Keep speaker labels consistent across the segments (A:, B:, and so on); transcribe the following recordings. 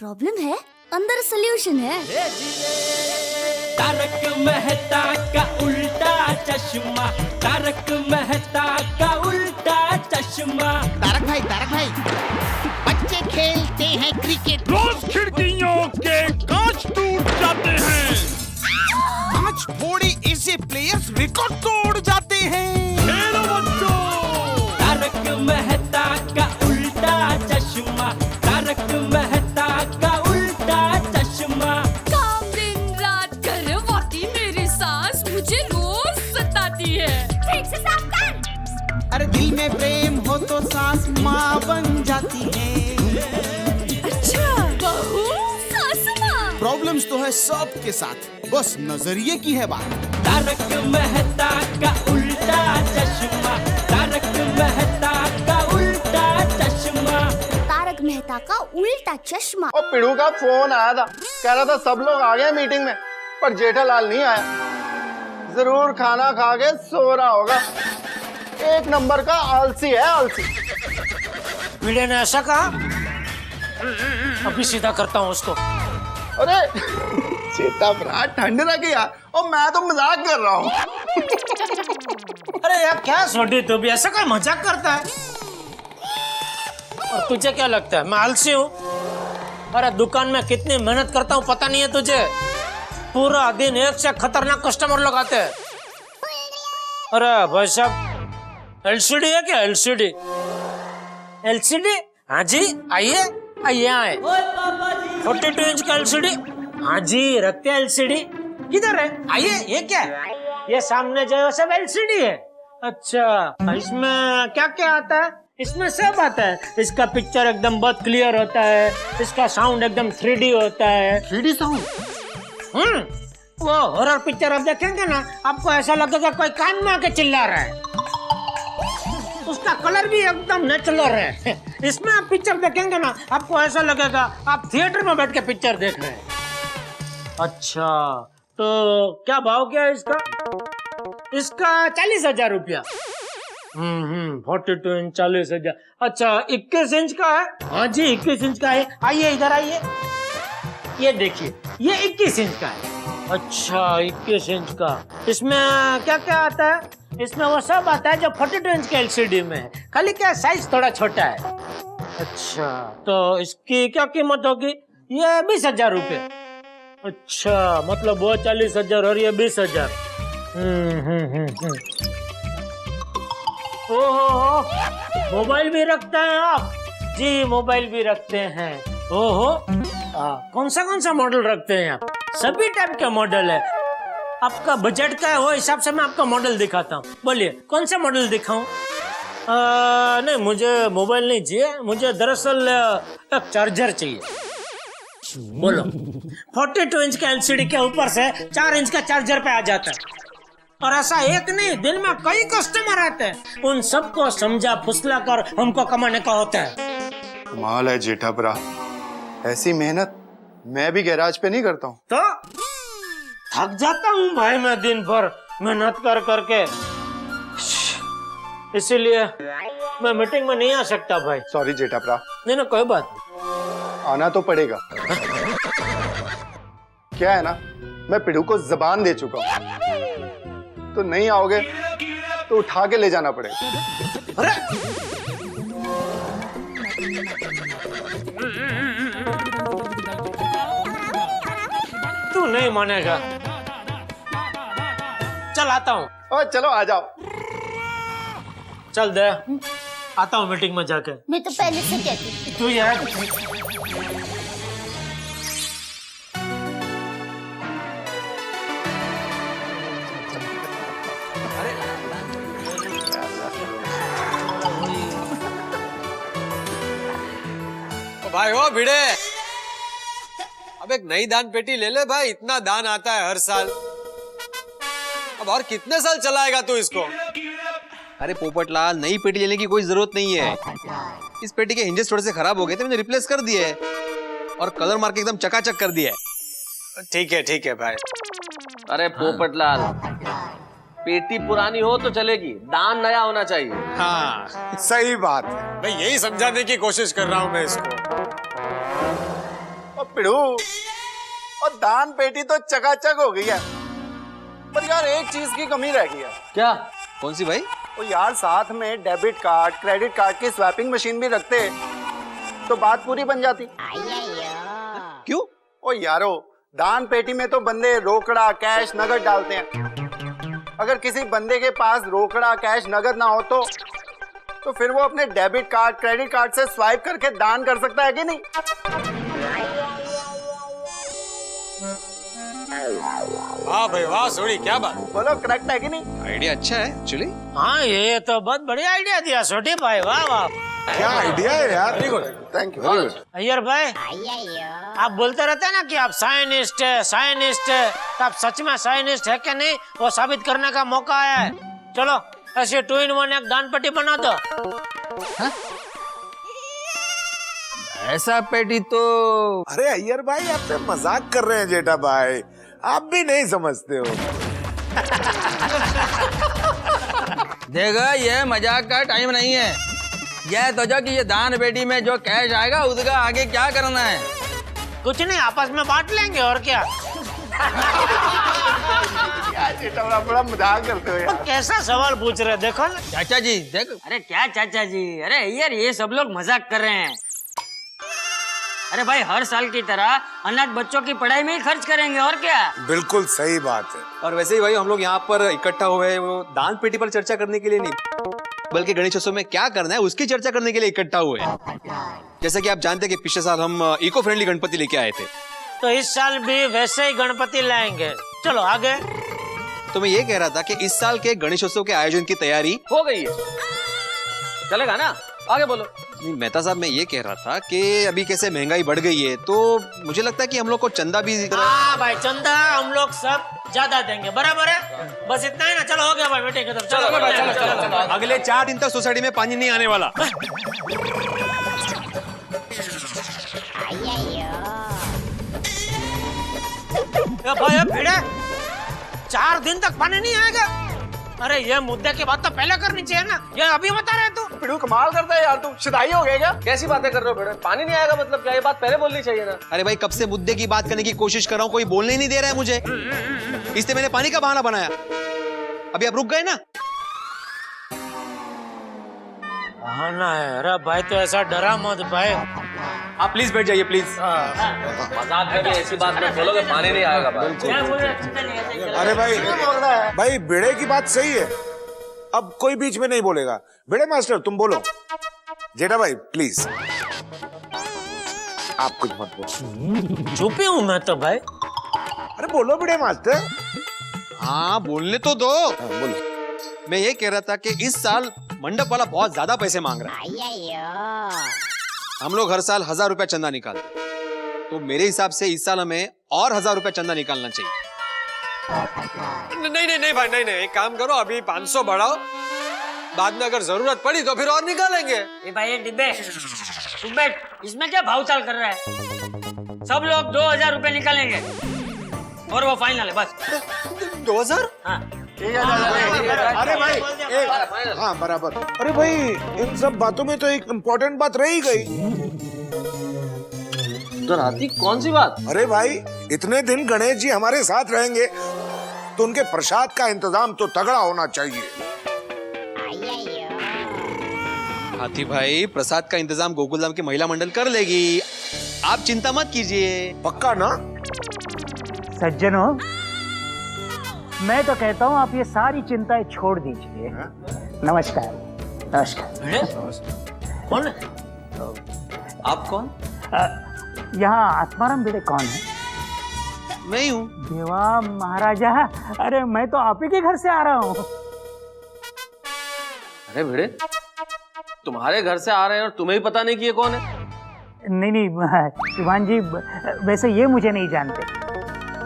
A: Problem है, अंदर solution है।
B: तारक मेहता का उल्टा चश्मा, तारक मेहता का उल्टा चश्मा।
C: तारक भाई, बच्चे खेलते हैं क्रिकेट,
D: रोज खिड़कियों के कांच टूट जाते हैं,
C: आज थोड़े ऐसे प्लेयर्स रिकॉर्ड तोड़ जाते हैं।
D: खेलो बच्चों।
B: तारक मेहता का उल्टा चश्मा, तारक मेहता का उल्टा चश्मा।
E: काम दिन रात करवाती मेरी सास मुझे रोज सताती है। ठीक से साफ कर।
C: अरे दिल में प्रेम हो तो सास माँ बन जाती है।
E: अच्छा, बहू सास माँ।
C: प्रॉब्लम्स तो है सबके साथ, बस नजरिए की है बात।
B: तारक मेहता का उल्टा चश्मा, तारक मेहता का उल्टा चश्मा।
A: तारक मेहता का उल्टा चश्मा।
F: और पिड़ू का फोन आया था, कह रहा था सब लोग आ गए मीटिंग में, पर जेठालाल नहीं आया। जरूर खाना खा के सो रहा होगा। एक नंबर का आलसी है, आलसी।
G: मीडिया ने ऐसा कहा, अभी सीधा करता हूँ उसको।
F: अरे चेता भरा ठंड रखी यार, और मैं तो मजाक कर रहा हूँ।
G: अरे यार क्या सोडी, तू भी ऐसा कोई मजाक करता है? और तुझे क्या लगता है मैं आलसी हूँ? अरे दुकान में कितनी मेहनत करता हूँ पता नहीं है तुझे? पूरा दिन एक से खतरनाक कस्टमर लोग आते हैं। अरे भाई साहब, एलसीडी है क्या? एलसीडी हाँ जी, आइए आइए आए। 42 इंच का एलसीडी, हाँ जी रखते हैं एलसीडी। किधर है? आइए। ये क्या है? ये सामने जो है सब एलसीडी है। अच्छा, इसमें क्या क्या आता है? इसमें सब आता है। इसका पिक्चर एकदम बहुत क्लियर होता है, इसका साउंड एकदम 3D होता है।
F: 3D sound?
G: वो हॉरर पिक्चर आप देखेंगे ना, आपको ऐसा लगेगा कोई कान में आके चिल्ला रहा है। उसका कलर भी एकदम नेचुरल है। इसमें आप पिक्चर देखेंगे ना, आपको ऐसा लगेगा आप थिएटर में बैठ के पिक्चर देख रहे हैं। अच्छा, तो क्या भाव क्या है इसका? इसका 40,000 रुपया। 42 इंच 40,000। अच्छा, 21 इंच का है? हाँ जी 21 इंच का है। आइए इधर आइए, ये देखिए ये 21 इंच का है। अच्छा 21 इंच का, इसमें क्या क्या आता है? इसमें वो सब आता है जो 42 इंच के एलसीडी में है, खाली क्या साइज थोड़ा छोटा है। अच्छा, तो इसकी क्या कीमत होगी? ये 20,000 रुपये। अच्छा, मतलब वो 40,000 और ये 20,000। ओहो, मोबाइल भी रखते हैं आप? जी मोबाइल भी रखते हैं। ओहो, कौन सा मॉडल रखते हैं आप? सभी टाइप के मॉडल है। आपका बजट का है वो हिसाब से मैं आपका मॉडल दिखाता हूँ। बोलिए कौन सा मॉडल दिखाऊं? नहीं मुझे मोबाइल नहीं चाहिए, मुझे दरअसल एक चार्जर चाहिए। बोलो। 42 इंच का एलसीडी के ऊपर से 4 इंच का चार्जर पे आ जाता है। और ऐसा एक नहीं, दिन में कई कस्टमर आते हैं, उन सबको समझा फुसला कर हमको कमाने का होता है।
F: कमाल है जेठा भरा, ऐसी मेहनत मैं भी गैराज पे नहीं करता हूँ।
G: तो थक जाता हूँ भाई मैं दिन भर मेहनत कर करके, इसीलिए मैं मीटिंग में नहीं आ सकता भाई।
F: सॉरी जेठा भरा।
G: नहीं ना कोई बात नहीं,
F: आना तो पड़ेगा। क्या है ना, मैं पिड़ू को जबान दे चुका हूँ, तो नहीं आओगे तो उठा के ले जाना पड़ेगा।
G: अरे तू नहीं मानेगा, चल आता हूँ।
F: और चलो आ जाओ।
G: चल दे, आता हूँ मीटिंग में जाके।
A: मैं तो पहले से कहती थी।
G: तू यार
H: भाई हो भिड़े, अब एक नई दान पेटी ले ले भाई, इतना दान आता है हर साल। अब और कितने साल चलाएगा तू इसको?
I: अरे पोपटलाल, नई पेटी लेने की कोई जरूरत नहीं है। इस पेटी के हिंजेस थोड़े से खराब हो गए थे, मैंने रिप्लेस कर दिए और कलर मार के एकदम चकाचक कर दिया है।
H: ठीक है भाई।
J: अरे पोपटलाल, पेटी पुरानी हो तो चलेगी, दान नया होना चाहिए।
H: हाँ
F: सही बात है।
H: मैं यही समझाने की कोशिश कर रहा हूँ मैं इसको।
F: पिड़ू, और दान पेटी तो चकाचक हो गई है, पर यार एक चीज की कमी रह गई है।
J: क्या?
I: कौन सी भाई?
F: तो यार साथ में डेबिट कार्ड, क्रेडिट कार्ड की स्वैपिंग मशीन भी रखते तो बात पूरी बन जाती।
I: क्यों?
F: ओ यारो, दान पेटी में तो बंदे रोकड़ा, कैश, नगद डालते हैं। अगर किसी बंदे के पास रोकड़ा, कैश, नगद ना हो तो फिर वो अपने डेबिट कार्ड, क्रेडिट कार्ड से स्वाइप करके दान कर सकता है कि नहीं?
H: वाह भाई वाह, सोनी क्या बात।
F: बोलो, करेक्ट है कि नहीं?
I: आइडिया अच्छा है एक्चुअली।
G: हाँ, ये तो बहुत बढ़िया आइडिया दिया छोटे भाई, वाह वाह।
C: क्या आइडिया है यार।
F: Thank you, very good.
G: Iyer भाई, आप बोलते रहते हैं ना कि आप साइंटिस्ट है, साइंटिस्ट है, तो आप सच में साइंटिस्ट है कि नहीं, वो साबित करने का मौका आया है। चलो ऐसे 2 in 1 एक दान पेटी बना दो।
J: ऐसा पेटी तो
C: अरे अय्यर भाई, आपसे मजाक कर रहे हैं जेठा भाई, आप भी नहीं समझते हो।
J: देखो, ये मजाक का टाइम नहीं है। यह सोचो कि ये दान पेटी में जो कैश आएगा उसका आगे क्या करना है।
G: कुछ नहीं, आपस में बांट लेंगे और क्या।
F: यार जेठा बड़ा मजाक करते हो यार।
G: कैसा सवाल पूछ रहे, देखो ना।
J: चाचा जी देखो।
K: अरे क्या चाचा जी, अरे यार ये सब लोग मजाक कर रहे हैं। अरे भाई, हर साल की तरह अनाथ बच्चों की पढ़ाई में ही खर्च करेंगे और क्या।
C: बिल्कुल सही बात है।
I: और वैसे ही भाई, हम लोग यहाँ पर इकट्ठा हुए हैं वो दान पेटी पर चर्चा करने के लिए नहीं, बल्कि गणेशोत्सव में क्या करना है उसकी चर्चा करने के लिए इकट्ठा हुए हैं। जैसा कि आप जानते हैं कि पिछले साल हम इको फ्रेंडली गणपति लेके आए थे,
G: तो इस साल भी वैसे ही गणपति लाएंगे। चलो आगे।
I: तो मैं ये कह रहा था कि इस साल के गणेशोत्सव के आयोजन की तैयारी
J: हो गई है, चलेगा ना? आगे बोलो।
I: नहीं मेहता साहब, मैं ये कह रहा था कि अभी कैसे महंगाई बढ़ गई है, तो मुझे लगता है कि हम लोग को चंदा भी।
G: हाँ भाई, चंदा हम लोग सब ज्यादा देंगे, बराबर है। बस इतना ही ना। चलो हो गया भाई, बेटे खत्म। चलो
I: अगले 4 दिन तक सोसाइटी में पानी नहीं आने वाला।
G: भाई भिड़े, 4 दिन तक पानी नहीं आएगा? अरे ये मुद्दे की बात तो पहले करनी चाहिए ना, ये अभी बता रहे तू।
F: पिड़ू कमाल करता है यार, तू शिदाई हो गया क्या?
J: कैसी बातें कर रहे हो बेटा? पानी नहीं आएगा मतलब क्या? ये बात पहले बोलनी चाहिए ना।
I: अरे भाई, कब से मुद्दे की बात करने की कोशिश कर रहा हूँ, कोई बोलने ही नहीं दे रहा है मुझे, इसलिए मैंने पानी का बहाना बनाया। अभी आप रुक गए ना।
G: बहाना है? अरे भाई तो ऐसा डरा मत भाई।
I: आप प्लीज बैठ जाइए, प्लीज।
J: मजाक में भी ऐसी बात मत बोलो कि पानी नहीं आएगा भाई।
G: क्या बोल रहे?
C: अरे भाई भिड़े की बात सही है, अब कोई बीच में नहीं बोलेगा। भिड़े मास्टर तुम बोलो। जेठा भाई प्लीज, आप कुछ मत बोलो।
G: चुप ही हूँ मैं तो भाई।
C: अरे बोलो भिड़े मास्टर।
I: हाँ बोलने तो दो।
C: बोलो।
I: मैं ये कह रहा था कि इस साल मंडप वाला बहुत ज्यादा पैसे मांग रहा है। हम लोग हर साल 1000 रुपया चंदा निकालते, तो मेरे हिसाब से इस साल हमें और 1000 रुपया चंदा निकालना चाहिए।
H: नहीं भाई, नहीं, एक काम करो, अभी 500 बढ़ाओ, बाद में अगर जरूरत पड़ी तो फिर और निकालेंगे।
K: ए भाई, ये डिब्बे तुम बैठ, इसमें क्या भावताल कर रहा है? सब लोग 2000 रुपए निकालेंगे और वो फाइनल है बस।
H: 2000?
K: हाँ।
C: अरे भाई हाँ बराबर। अरे भाई, इन सब बातों में तो एक इम्पोर्टेंट बात रह ही गई।
J: तो राती कौन सी बात?
C: अरे भाई, इतने दिन गणेश जी हमारे साथ रहेंगे तो उनके प्रसाद का इंतजाम तो तगड़ा होना चाहिए।
I: हाथी भाई, प्रसाद का इंतजाम गोकुलधाम की महिला मंडल कर लेगी, आप चिंता मत कीजिए।
C: पक्का ना?
L: सज्जनों, मैं तो कहता हूँ आप ये सारी चिंताएं छोड़ दीजिए। नमस्कार। नमस्कार।
G: कौन है?
J: आप कौन?
L: यहाँ आत्माराम भिड़े कौन है?
I: मैं ही हूँ।
L: देवा महाराजा, अरे मैं तो आप ही के घर से आ रहा हूँ।
J: अरे भिड़े, तुम्हारे घर से आ रहे हैं और तुम्हें ही पता नहीं कि ये कौन है?
L: नहीं शिवान जी, वैसे ये मुझे नहीं जानते,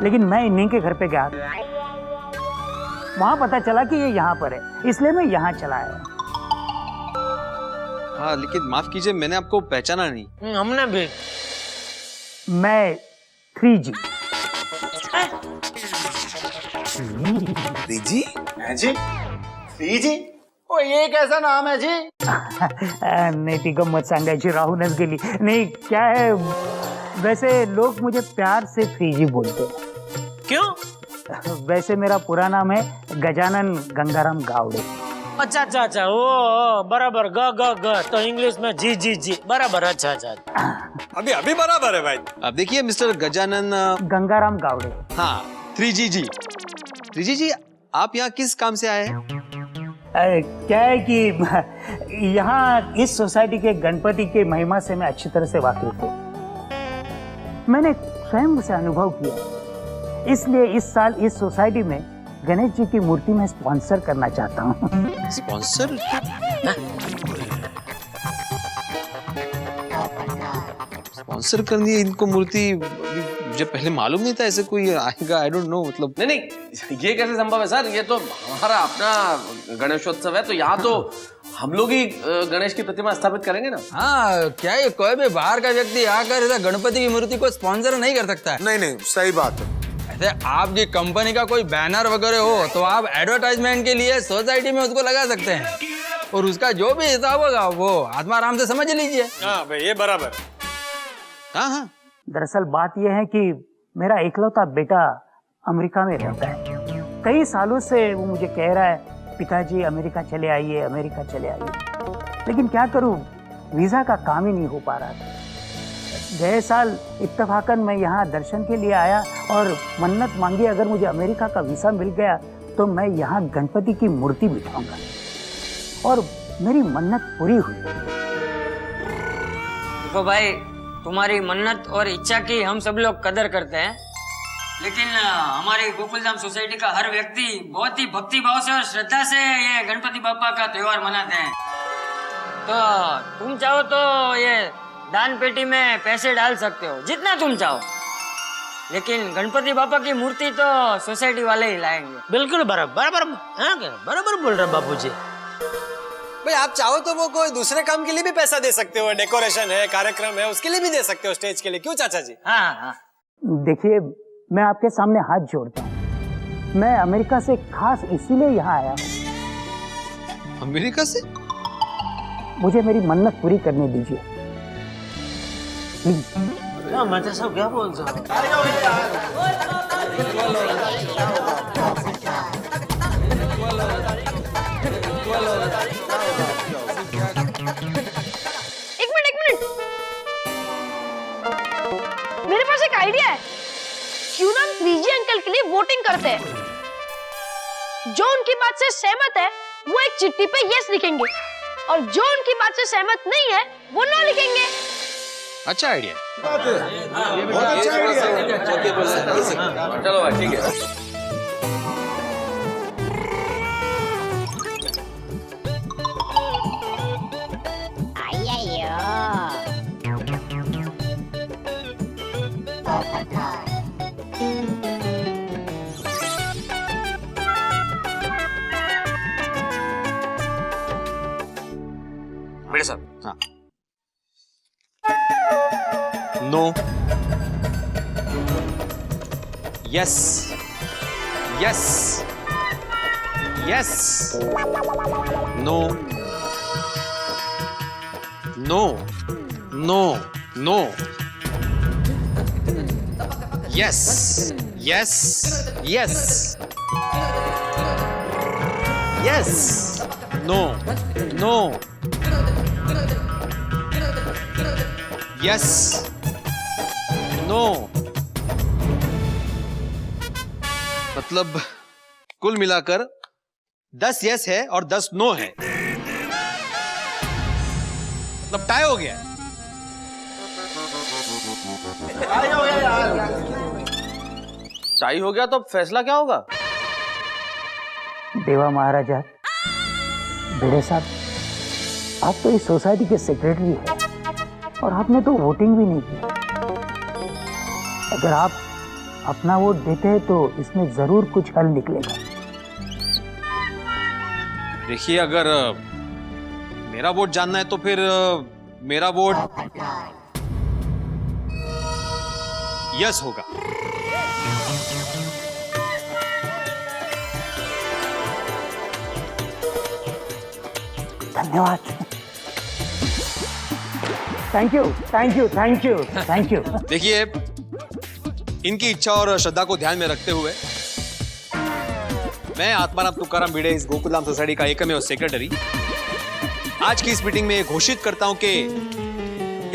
L: लेकिन मैं इन्हीं के घर पे गया था, वहां पता चला कि ये यहाँ पर है, इसलिए मैं यहाँ चला आया।
I: हाँ लेकिन माफ कीजिए, मैंने आपको पहचाना नहीं।
G: हमने भी।
L: मैं 3G।
C: 3G?
F: जी 3G? ओ ये कैसा नाम है जी?
L: नाही ती गंमत सांगायची राहूनच गेली। नाही क्या है, वैसे लोग मुझे प्यार से फ्रीजी बोलते हैं।
G: क्यों?
L: वैसे मेरा पूरा नाम है गजानन गंगाराम गावड़े।
G: अच्छा अच्छा अच्छा, ओ बराबर, ग ग ग तो इंग्लिश में जी जी जी, बराबर। अच्छा अच्छा,
H: अभी अभी बराबर है भाई।
I: अब देखिए मिस्टर गजानन
L: गंगाराम गावड़े।
I: हाँ 3G जी। 3G जी, आप यहाँ किस काम से आए हैं?
L: क्या है कि यहाँ इस सोसाइटी के गणपति के महिमा से मैं अच्छी तरह से वाकिफ हूँ। मैंने स्वयं उसे अनुभव किया, इसलिए इस साल इस सोसाइटी में गणेश जी की मूर्ति में स्पॉन्सर करना चाहता हूँ।
I: स्पॉन्सर? स्पॉन्सर करनी है इनको मूर्ति? मुझे पहले मालूम नहीं था ऐसे कोई आएगा। आई डोंट नो, मतलब
M: नहीं नहीं, ये कैसे संभव है सर? ये तो हमारा अपना गणेशोत्सव है, तो यहाँ तो हम लोग ही गणेश की प्रतिमा स्थापित करेंगे ना।
J: हाँ, क्या ये कोई भी बाहर का व्यक्ति आकर इधर गणपति की मूर्ति को स्पॉन्सर नहीं कर सकता है?
C: नहीं नहीं, सही बात है।
J: ऐसे आपकी कंपनी का कोई बैनर वगैरह हो तो आप एडवर्टाइजमेंट के लिए सोसाइटी में उसको लगा सकते हैं, और उसका जो भी हिसाब होगा वो आत्मा आराम से समझ लीजिए।
H: हाँ भाई, ये बराबर।
I: हाँ हाँ,
L: दरअसल बात यह है कि मेरा इकलौता बेटा अमेरिका में रहता है। कई सालों से वो मुझे कह रहा है, पिताजी अमेरिका चले आइए, अमेरिका चले आइए। लेकिन क्या करूं, वीजा का काम ही नहीं हो पा रहा था। गए साल इत्तेफाकन मैं यहाँ दर्शन के लिए आया और मन्नत मांगी, अगर मुझे अमेरिका का वीजा मिल गया तो मैं यहाँ गणपति की मूर्ति बिठाऊंगा, और मेरी मन्नत पूरी हुई।
K: देखो भाई, तुम्हारी मन्नत और इच्छा की हम सब लोग कदर करते हैं, लेकिन हमारी गोकुलधाम सोसाइटी का हर व्यक्ति बहुत ही भक्ति भाव से और श्रद्धा से ये गणपति बापा का त्योहार मनाते हैं। तो तुम चाहो तो ये दान पेटी में पैसे डाल सकते हो, जितना तुम चाहो, लेकिन गणपति बापा की मूर्ति तो सोसाइटी वाले ही लाएंगे।
G: बिल्कुल बराबर बराबर, हाँ बराबर बोल रहे बाबूजी।
H: भाई आप चाहो तो वो कोई दूसरे काम के लिए भी पैसा दे सकते हो, डेकोरेशन है, कार्यक्रम है, उसके लिए भी दे सकते हो, स्टेज के लिए। क्यों चाचा जी?
K: हाँ हाँ।
L: देखिए, मैं आपके सामने हाथ जोड़ता हूँ, मैं अमेरिका से खास इसीलिए यहाँ आया हूँ।
I: अमेरिका से?
L: मुझे मेरी मन्नत पूरी करने दीजिए प्लीज।
G: क्या मैं तो सब क्या बोल रहा हूँ?
E: एक मिनट, मेरे पास एक आइडिया है। क्यों ना हम 3G अंकल के लिए वोटिंग करते हैं? जो उनकी बात से सहमत है वो एक चिट्ठी पे यस लिखेंगे, और जो उनकी बात से सहमत नहीं है वो नो लिखेंगे।
I: अच्छा आइडिया।
C: बहुत अच्छा आइडिया।
M: चलो भाई, ठीक है।
I: मेरे साथ। हाँ। No. Yes. Yes. Yes. No. No. No. No. Yes. Yes. Yes. Yes. No. No. Yes. No. मतलब कुल मिलाकर 10 यस है और 10 नो है, मतलब टाई हो गया।
M: टाई हो गया तो फैसला क्या होगा?
L: देवा महाराजा, भिड़े साहब, आप तो इस सोसाइटी के सेक्रेटरी हैं और आपने तो वोटिंग भी नहीं की। अगर आप अपना वोट देते हैं तो इसमें जरूर कुछ हल निकलेगा।
I: देखिए, अगर मेरा वोट जानना है तो फिर मेरा वोट यस होगा।
L: धन्यवाद। Thank you thank you thank you thank you.
I: देखिए, इनकी इच्छा और श्रद्धा को ध्यान में रखते हुए मैं आत्माराम तुकाराम भिड़े, इस गोकुलधाम सोसाइटी का एकमेव सेक्रेटरी, आज की इस मीटिंग में घोषित करता हूं कि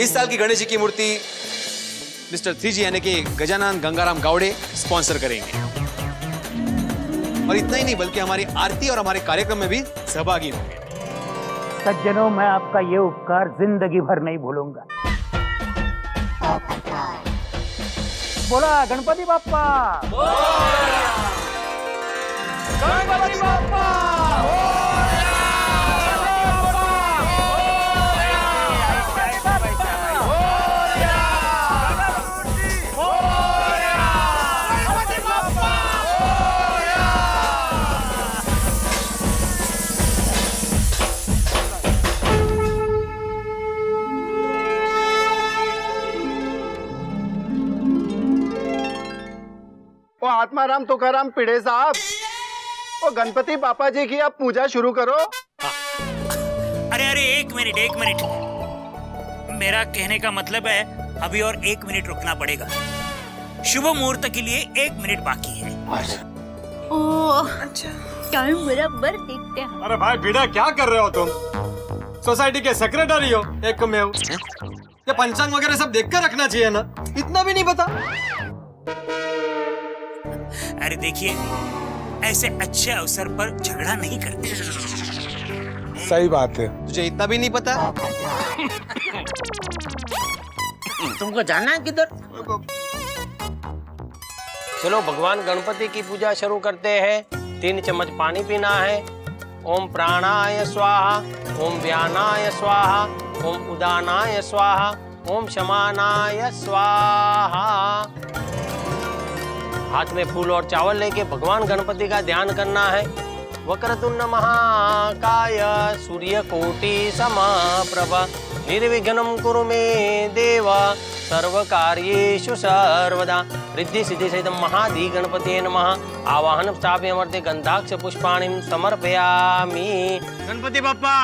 I: इस साल की गणेश जी की मूर्ति मिस्टर 3G यानी कि गजानन गंगाराम गावड़े स्पॉन्सर करेंगे। और इतना ही नहीं, बल्कि हमारी आरती और हमारे कार्यक्रम में भी सहभागी होंगे।
L: सज्जनों, मैं आपका ये उपकार जिंदगी भर नहीं भूलूंगा। बोला गणपति बाप्पा, गणपति बाप्पा।
F: वो आत्माराम तुकाराम भिड़े साहब, वो गणपति बापा जी की आप पूजा शुरू करो।
L: अरे अरे एक मिनट, मेरा कहने का मतलब है अभी और 1 मिनट रुकना पड़ेगा। शुभ मुहूर्त के लिए 1 मिनट बाकी है।
A: ओह अच्छा, टाइम बराबर देखते हैं।
H: अरे भाई भिड़े, क्या कर रहे हो तुम? सोसाइटी के सेक्रेटरी हो एकमेव, ये पंचांग वगैरह सब देख कर रखना चाहिए ना, इतना भी नहीं पता?
L: अरे देखिए, ऐसे अच्छे अवसर पर झगड़ा नहीं करते।
C: सही बात है।
I: तुझे इतना भी नहीं पता?
G: तुमको जाना है किधर?
M: चलो भगवान गणपति की पूजा शुरू करते हैं। 3 चम्मच पानी पीना है। ओम प्राणाय स्वाहा, ओम व्यानाय स्वाहा, ओम उदानाय स्वाहा, ओम शमानाय स्वाहा। हाथ में फूल और चावल लेके भगवान गणपति का ध्यान करना है। वक्रतुंड महाकाय सूर्यकोटि समप्रभ निर्विघ्नं कुरु मे देव सर्वकार्येषु सर्वदा। रिद्धि सिद्धि सहित महाधि गणपतिये नमः। आवाहन स्थापय अमर्ते गंधाक्ष पुष्पाणिं समर्पयामि।
G: गणपति बाप्पा।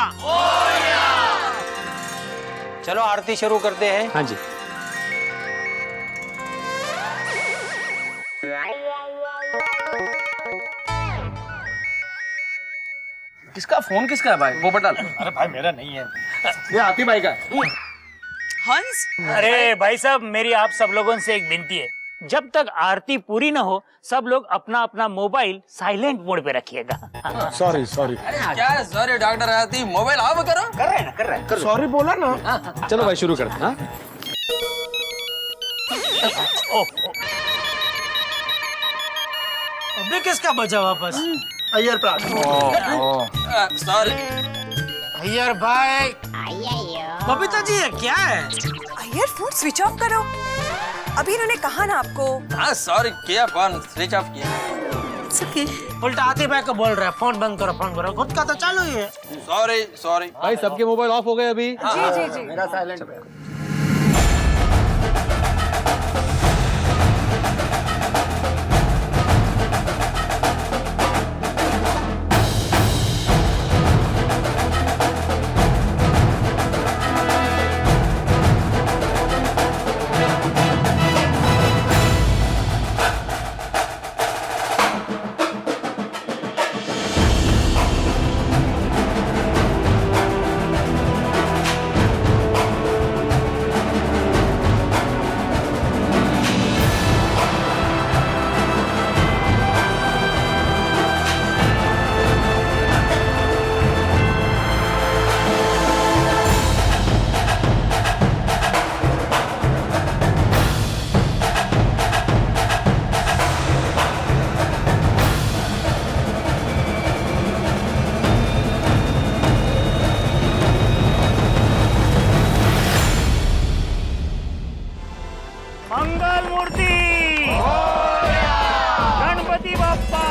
M: चलो आरती शुरू करते हैं।
I: हाँ जी।
M: किसका फोन किसका है भाई? वो बटल।
H: अरे भाई मेरा नहीं है,
M: ये आती भाई का।
L: हंस, अरे भाई साहब, मेरी आप सब लोगों से एक विनती है, जब तक आरती पूरी ना हो सब लोग अपना अपना मोबाइल साइलेंट मोड पे रखिएगा।
C: सॉरी।
J: क्या है? सॉरी डॉक्टर आती, मोबाइल ऑफ करो।
L: कर रहे हैं।
C: सॉरी बोला ना।
I: चलो भाई शुरू करते हैं।
G: अभी किसका बचा वापस?
F: अय्यर प्रात।
J: सॉरी।
G: अय्यर भाई। बबीता जी, ये क्या है?
N: अय्यर फोन स्विच ऑफ करो। अभी इन्होंने कहा ना आपको।
J: हाँ सॉरी किया, फोन स्विच ऑफ किया।
G: उल्टा आते भाई को बोल रहा है फोन बंद करो, फोन करो। खुद का तो चालू ही है।
J: सॉरी
I: भाई सबके मोबाइल ऑफ हो गए अभी।
N: जी।
F: मेरा साइलेंट पे।
L: मंगल मूर्ति, गणपति बाप्पा।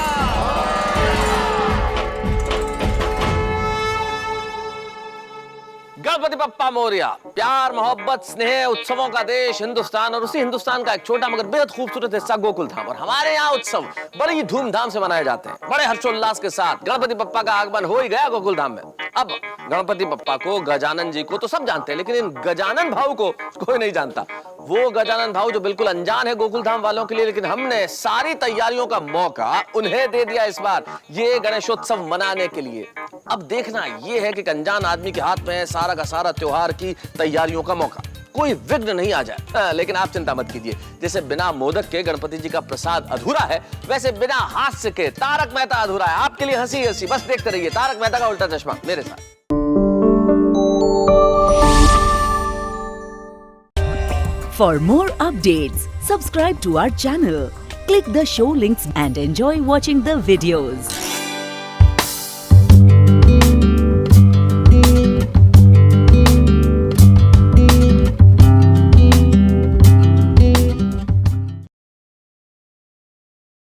M: गणपति बप्पा मोरिया। प्यार मोहब्बत स्नेह उत्सवों का देश हिंदुस्तान, और उसी हिंदुस्तान का एक छोटा मगर बेहद खूबसूरत हिस्सा गोकुल धाम। और हमारे यहाँ उत्सव बड़ी धूमधाम से मनाए जाते हैं, बड़े हर्षोल्लास के साथ। गणपति बप्पा का आगमन हो ही गया गोकुल धाम में। अब गणपति बप्पा को, गजानन जी को तो सब जानते हैं, लेकिन इन गजानन भाव को कोई नहीं जानता। वो गजानन भाव जो बिल्कुल अनजान है गोकुल धाम वालों के लिए, लेकिन हमने सारी तैयारियों का मौका उन्हें दे दिया इस बार ये गणेशोत्सव मनाने के लिए। अब देखना ये है कि अनजान आदमी के हाथ में है सारा का सारा त्योहार की तैयारियों का मौका, कोई विघ्न नहीं आ जाए। लेकिन आप चिंता मत कीजिए, जैसे बिना मोदक के गणपति जी का प्रसाद अधूरा है, वैसे बिना हास्य के तारक मेहता अधूरा है। आपके लिए हंसी हंसी, बस देखते रहिए तारक मेहता का उल्टा चश्मा मेरे साथ।
O: For more updates, subscribe to our channel, click the show links and enjoy watching the videos.